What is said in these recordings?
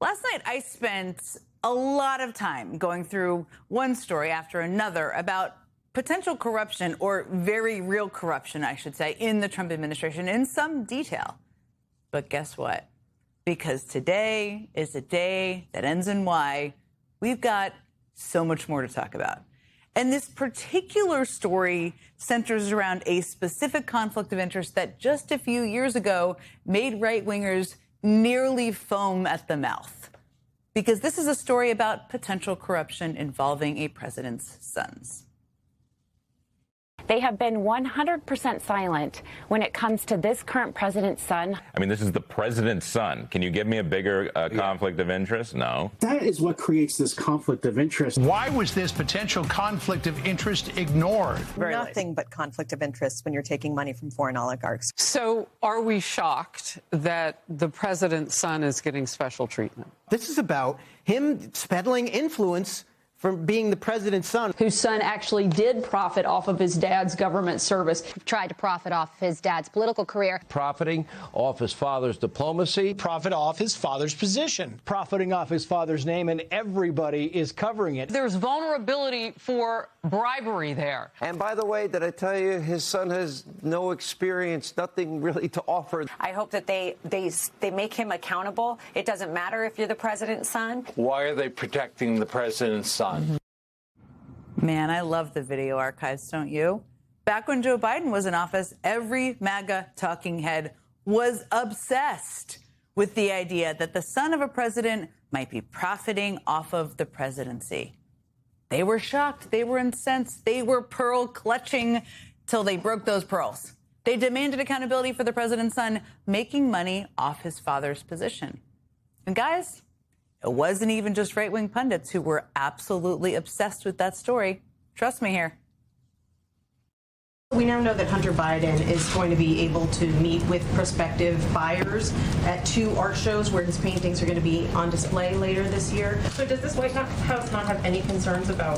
Last night, I spent a lot of time going through one story after another about potential corruption, or very real corruption, I should say, in the Trump administration in some detail. But guess what? Because today is a day that ends in Y, we've got so much more to talk about. And this particular story centers around a specific conflict of interest that just a few years ago made right-wingers nearly foam at the mouth. Because this is a story about potential corruption involving a president's sons. They have been 100% silent when it comes to this current president's son. I mean, this is the president's son. Can you give me a bigger conflict of interest? No. That is what creates this conflict of interest. Why was this potential conflict of interest ignored? Nothing but conflict of interest when you're taking money from foreign oligarchs. So are we shocked that the president's son is getting special treatment? This is about him peddling influence from being the president's son. Whose son actually did profit off of his dad's government service. Tried to profit off his dad's political career. Profiting off his father's diplomacy. Profit off his father's position. Profiting off his father's name, and everybody is covering it. There's vulnerability for bribery there. And by the way, did I tell you his son has no experience, nothing really to offer? I hope that they make him accountable. It doesn't matter if you're the president's son. Why are they protecting the president's son? Man, I love the video archives, don't you? Back when Joe Biden was in office, every MAGA talking head was obsessed with the idea that the son of a president might be profiting off of the presidency. They were shocked. They were incensed. They were pearl clutching till they broke those pearls. They demanded accountability for the president's son making money off his father's position. And guys, it wasn't even just right-wing pundits who were absolutely obsessed with that story. Trust me here. We now know that Hunter Biden is going to be able to meet with prospective buyers at 2 art shows where his paintings are going to be on display later this year. So does this White House not have any concerns about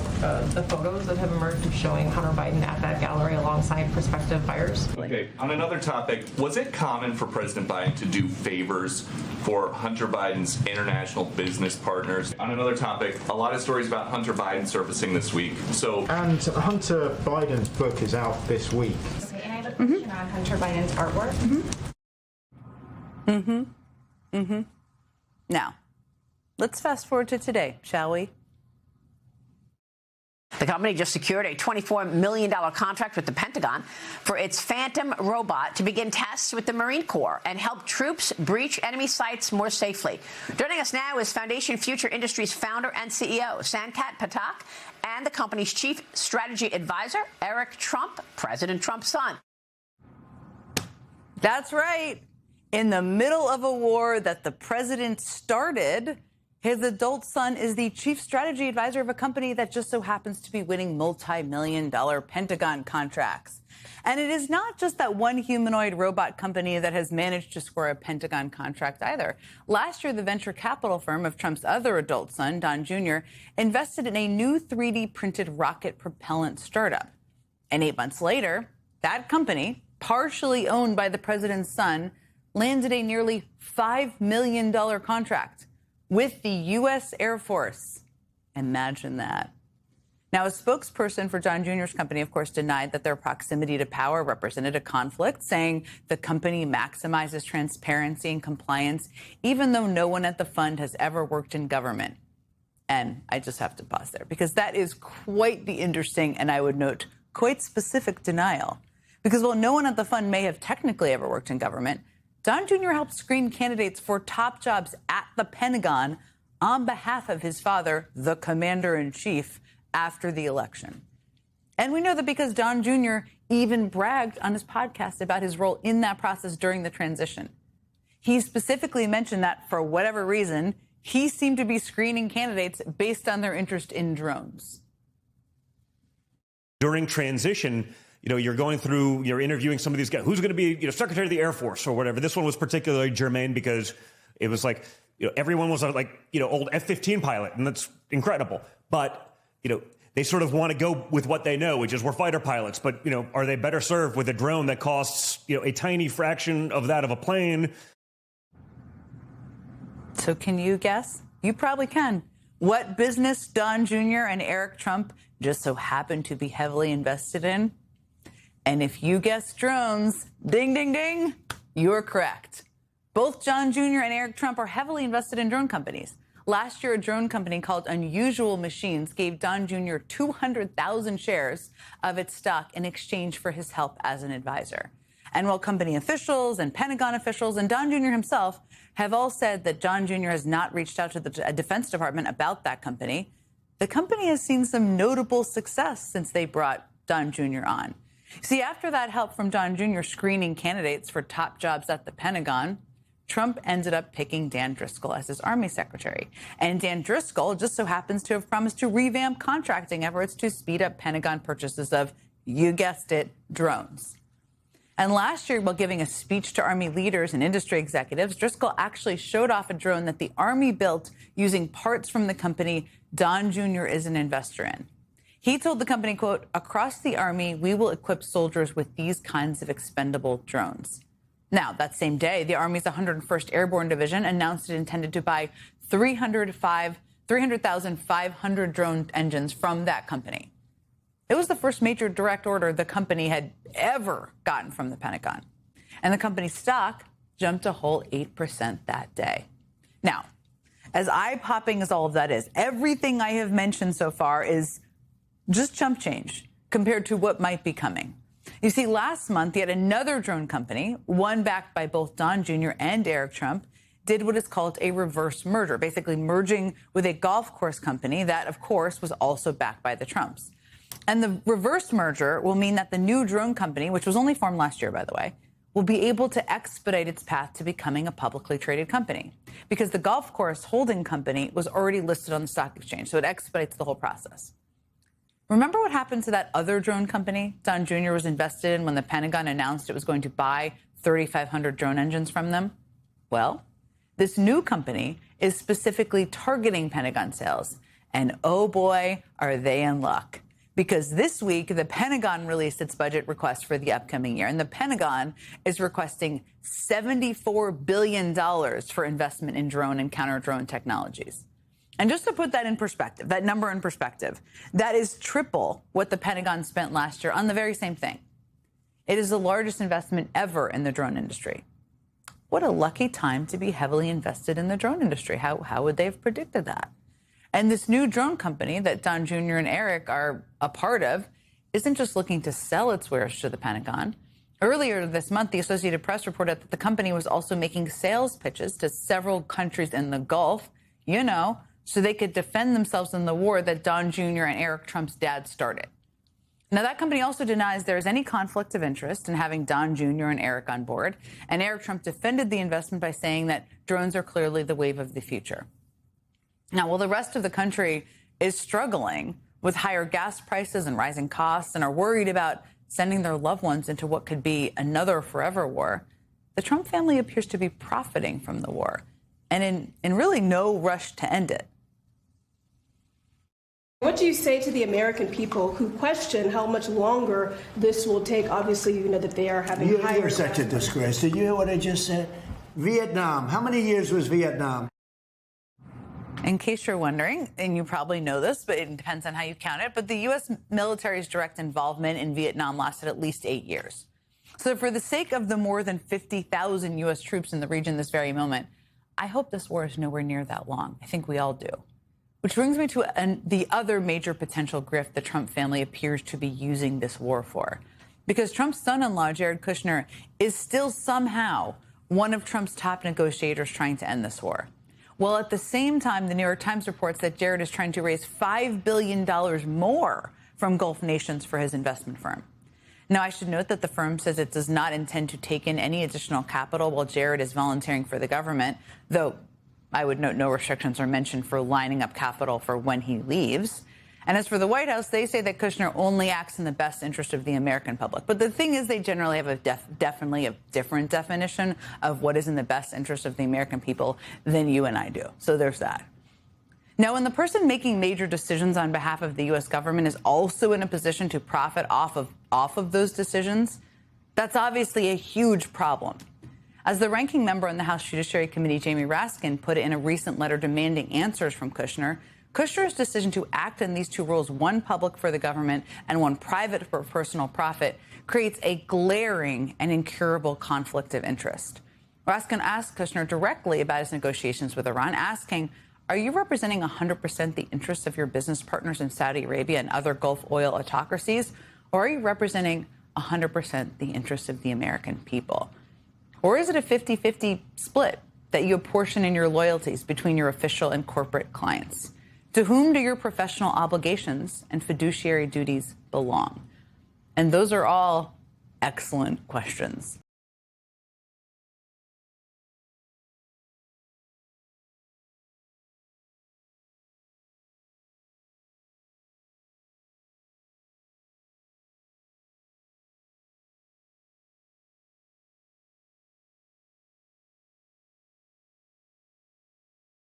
the photos that have emerged showing Hunter Biden at that gallery alongside prospective buyers? Okay, on another topic, was it common for President Biden to do favors for Hunter Biden's international business partners? On another topic, a lot of stories about Hunter Biden surfacing this week. And Hunter Biden's book is out this week. Okay, and I have a question on Hunter Biden's artwork. Now, let's fast forward to today, shall we? The company just secured a $24 million contract with the Pentagon for its Phantom robot to begin tests with the Marine Corps and help troops breach enemy sites more safely. Joining us now is Foundation Future Industries founder and CEO Sankat Patak and the company's chief strategy advisor, Eric Trump, President Trump's son. That's right. In the middle of a war that the president started, his adult son is the chief strategy advisor of a company that just so happens to be winning multi-million-dollar Pentagon contracts. And it is not just that one humanoid robot company that has managed to score a Pentagon contract either. Last year, the venture capital firm of Trump's other adult son, Don Jr., invested in a new 3D printed rocket propellant startup. And 8 months later, that company, partially owned by the president's son, landed a nearly $5 million contract with the U.S. Air Force. Imagine that. Now, a spokesperson for Don Jr.'s company, of course, denied that their proximity to power represented a conflict, saying the company maximizes transparency and compliance, even though no one at the fund has ever worked in government. And I just have to pause there, because that is quite the interesting, and I would note, quite specific denial. Because while no one at the fund may have technically ever worked in government, Don Jr. helped screen candidates for top jobs at the Pentagon on behalf of his father, the commander-in-chief, after the election. And we know that because Don Jr. even bragged on his podcast about his role in that process during the transition. He specifically mentioned that, for whatever reason, he seemed to be screening candidates based on their interest in drones. During transition, you're going through, you're interviewing some of these guys. Who's going to be, Secretary of the Air Force or whatever. This one was particularly germane because it was like, everyone was like, old F-15 pilot, and that's incredible. But, they sort of want to go with what they know, which is we're fighter pilots. But, are they better served with a drone that costs, a tiny fraction of that of a plane? So can you guess? You probably can. What business Don Jr. and Eric Trump just so happen to be heavily invested in? And if you guessed drones, ding, ding, ding, you're correct. Both Don Jr. and Eric Trump are heavily invested in drone companies. Last year, a drone company called Unusual Machines gave Don Jr. 200,000 shares of its stock in exchange for his help as an advisor. And while company officials and Pentagon officials and Don Jr. himself have all said that Don Jr. has not reached out to the Defense Department about that company, the company has seen some notable success since they brought Don Jr. on. See, after that help from Don Jr. screening candidates for top jobs at the Pentagon, Trump ended up picking Dan Driscoll as his Army Secretary. And Dan Driscoll just so happens to have promised to revamp contracting efforts to speed up Pentagon purchases of, you guessed it, drones. And last year, while giving a speech to Army leaders and industry executives, Driscoll actually showed off a drone that the Army built using parts from the company Don Jr. is an investor in. He told the company, quote, across the Army, we will equip soldiers with these kinds of expendable drones. Now, that same day, the Army's 101st Airborne Division announced it intended to buy 300,500 drone engines from that company. It was the first major direct order the company had ever gotten from the Pentagon. And the company's stock jumped a whole 8% that day. Now, as eye-popping as all of that is, everything I have mentioned so far is just chump change compared to what might be coming. You see, last month, yet another drone company, one backed by both Don Jr. and Eric Trump, did what is called a reverse merger, basically merging with a golf course company that, of course, was also backed by the Trumps. And the reverse merger will mean that the new drone company, which was only formed last year, by the way, will be able to expedite its path to becoming a publicly traded company because the golf course holding company was already listed on the stock exchange. So it expedites the whole process. Remember what happened to that other drone company Don Jr. was invested in when the Pentagon announced it was going to buy 3,500 drone engines from them? Well, this new company is specifically targeting Pentagon sales. And oh boy, are they in luck. Because this week, the Pentagon released its budget request for the upcoming year. And the Pentagon is requesting $74 billion for investment in drone and counter-drone technologies. And just to put that in perspective, that number in perspective, that is triple what the Pentagon spent last year on the very same thing. It is the largest investment ever in the drone industry. What a lucky time to be heavily invested in the drone industry. How would they have predicted that? And this new drone company that Don Jr. and Eric are a part of isn't just looking to sell its wares to the Pentagon. Earlier this month, the Associated Press reported that the company was also making sales pitches to several countries in the Gulf, so they could defend themselves in the war that Don Jr. and Eric Trump's dad started. Now, that company also denies there is any conflict of interest in having Don Jr. and Eric on board. And Eric Trump defended the investment by saying that drones are clearly the wave of the future. Now, while the rest of the country is struggling with higher gas prices and rising costs and are worried about sending their loved ones into what could be another forever war, the Trump family appears to be profiting from the war and in really no rush to end it. What do you say to the American people who question how much longer this will take? Obviously, you know that they are having higher... You're such a disgrace. Did you hear what I just said? Vietnam. How many years was Vietnam? In case you're wondering, and you probably know this, but it depends on how you count it, but the U.S. military's direct involvement in Vietnam lasted at least 8 years. So for the sake of the more than 50,000 U.S. troops in the region this very moment, I hope this war is nowhere near that long. I think we all do. Which brings me to the other major potential grift the Trump family appears to be using this war for. Because Trump's son-in-law, Jared Kushner, is still somehow one of Trump's top negotiators trying to end this war. Well, at the same time, the New York Times reports that Jared is trying to raise $5 billion more from Gulf nations for his investment firm. Now, I should note that the firm says it does not intend to take in any additional capital while Jared is volunteering for the government, though I would note no restrictions are mentioned for lining up capital for when he leaves. And as for the White House, they say that Kushner only acts in the best interest of the American public. But the thing is, they generally have definitely a different definition of what is in the best interest of the American people than you and I do. So there's that. Now, when the person making major decisions on behalf of the U.S. government is also in a position to profit off of those decisions, that's obviously a huge problem. As the ranking member on the House Judiciary Committee, Jamie Raskin, put it in a recent letter demanding answers from Kushner, Kushner's decision to act in these two roles, one public for the government and one private for personal profit, creates a glaring and incurable conflict of interest. Raskin asked Kushner directly about his negotiations with Iran, asking, are you representing 100% the interests of your business partners in Saudi Arabia and other Gulf oil autocracies, or are you representing 100% the interests of the American people? Or is it a 50-50 split that you apportion in your loyalties between your official and corporate clients? To whom do your professional obligations and fiduciary duties belong? And those are all excellent questions.